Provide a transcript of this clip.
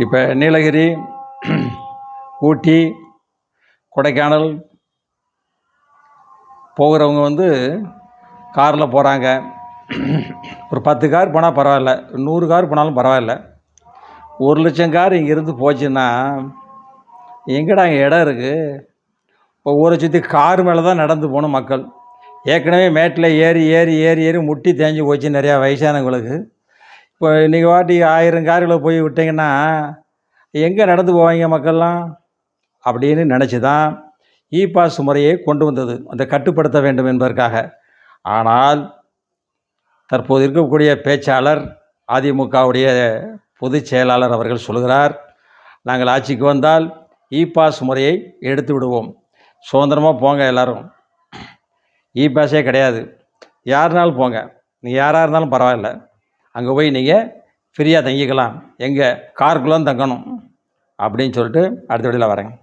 இப்போ நீலகிரி, ஊட்டி, கொடைக்கானல் போகிறவங்க காரில் போகிறாங்க. ஒரு 10 கார் போனால் பரவாயில்ல, 100 கார் போனாலும் பரவாயில்ல. 1,00,000 கார் இங்கேருந்து போச்சுன்னா எங்கடா அங்கே இடம் இருக்குது? இப்போ ஊரை சுற்றி கார் மேலே தான் நடந்து போகணும் மக்கள். ஏற்கனவே மேட்டில் ஏறி ஏறி ஏறி ஏறி முட்டி தேஞ்சு போச்சு நிறையா வயசானவங்களுக்கு. இப்போ நீங்கள் வாட்டி 1000 கார்களை போய் விட்டிங்கன்னா எங்கே நடந்து போவாங்க மக்கள்லாம்? அப்படின்னு நினச்சி தான் இ பாஸ் முறையை கொண்டு வந்தது, அந்த கட்டுப்படுத்த வேண்டும் என்பதற்காக. ஆனால் தற்போது இருக்கக்கூடிய பேச்சாளர், அதிமுகவுடைய பொதுச் செயலாளர் அவர்கள் சொல்கிறார், நாங்கள் ஆட்சிக்கு வந்தால் இ பாஸ் முறையை எடுத்து விடுவோம், சுதந்திரமாக போங்க எல்லோரும், இ பாஸே கிடையாது, யாருனாலும் போங்க, நீங்கள் யாராக இருந்தாலும் பரவாயில்ல, அங்கே போய் நீங்கள் ஃப்ரீயாக தங்கிக்கலாம், எங்கே காருக்குள்ளே தங்கணும் அப்படின்னு சொல்லிட்டு அடுத்த வீடியோவில் வரேங்க.